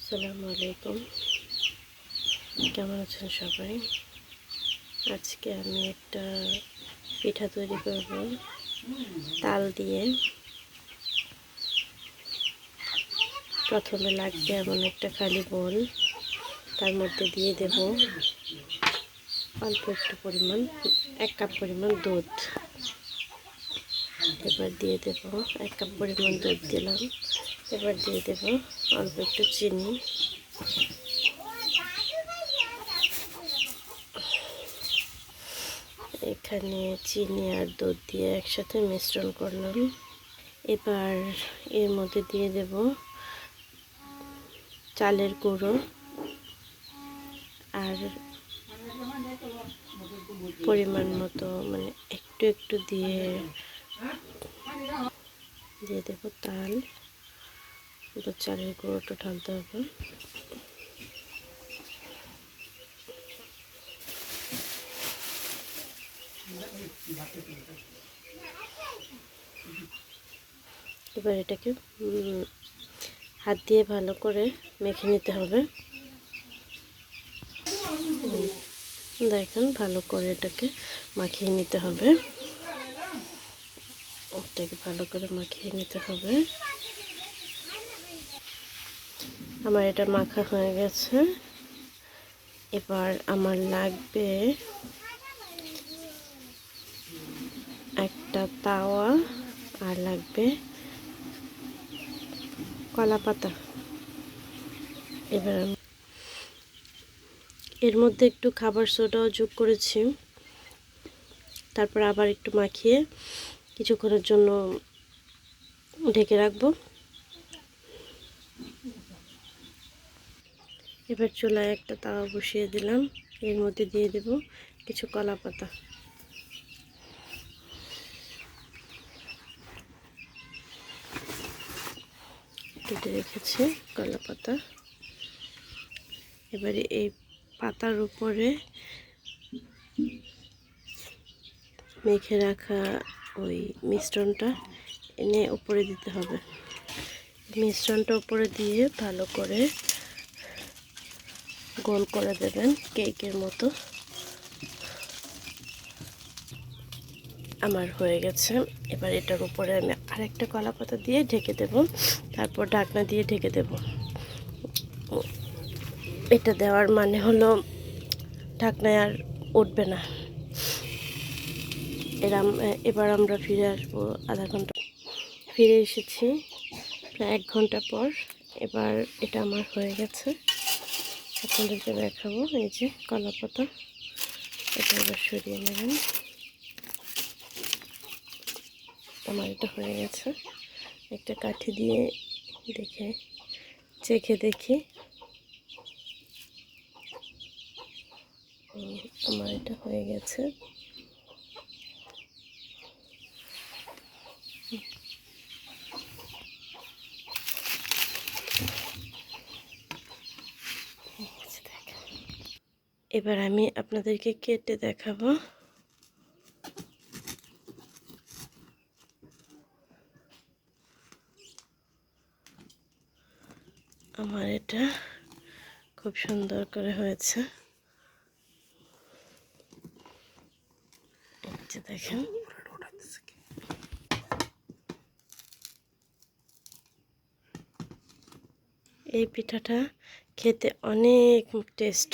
আসসালামু আলাইকুম। কেমন আছেন সবাই? আজকে আমি একটা পিঠা তৈরি করব তাল দিয়ে। প্রথমে লাগবে এমন একটা খালি বোল, তার মধ্যে দিয়ে দেব অল্প একটু পরিমাণ 1 কাপ পরিমাণ দুধ। এবার দিয়ে দেব 1 কাপ পরিমাণ দুধ দিলাম। এবার দিয়ে দেব অল্প একটু চিনি। এখানে চিনি আর দুধ দিয়ে একসাথে মিশ্রণ করলাম। এবার এর মধ্যে দিয়ে দেব চালের গুঁড়ো আর পরিমাণ মতো, মানে একটু একটু দিয়ে দেব তাল। চালের গুঁড়োটা ঢালতে হবে। এবার এটাকে হাত দিয়ে ভালো করে মেখে নিতে হবে। দেখেন, ভালো করে এটাকে মাখিয়ে নিতে হবে। এটাকে ভালো করে মাখিয়ে নিতে হবে। আমার এটা মাখা হয়ে গেছে। এবার আমার লাগবে একটা তাওয়া আর লাগবে কলা পাতা। এবার এর মধ্যে একটু খাবার সোডাও যোগ করেছি। তারপর আবার একটু মাখিয়ে কিছুক্ষণের জন্য ঢেকে রাখবো। এবার চুলায় একটা তাওয়া বসিয়ে দিলাম। এর মধ্যে দিয়ে দেব কিছু কলা পাতা। কেটে রেখেছি কলা পাতা। এবারে এই পাতার উপরে মেখে রাখা ওই মিশ্রণটা এনে উপরে দিতে হবে। মিশ্রণটা উপরে দিয়ে ভালো করে গোল করে দেবেন কেকের মতো। আমার হয়ে গেছে। এবার এটার উপরে আমি আরেকটা কলা পাতা দিয়ে ঢেকে দেব। তারপর ঢাকনা দিয়ে ঢেকে দেব। এটা দেওয়ার মানে হলো ঢাকনায় আর উঠবে না। এবার আমরা ফিরে আসবো আধা ঘন্টা। ফিরে এসেছি প্রায় 1 ঘন্টা পর। এবার এটা আমার হয়ে গেছে। আপনাদেরকে দেখাবো। এই যে কলা পাতা, এটা এবার সরিয়ে নেবেন। আমার এটা হয়ে গেছে। একটা কাঠি দিয়ে চেখে দেখি। আমার এটা হয়ে গেছে। এবার আমি আপনাদেরকে কেটে দেখাবো। আমার এটা খুব সুন্দর করে হয়েছে। দেখেন, এই পিঠাটা খেতে অনেক টেস্ট।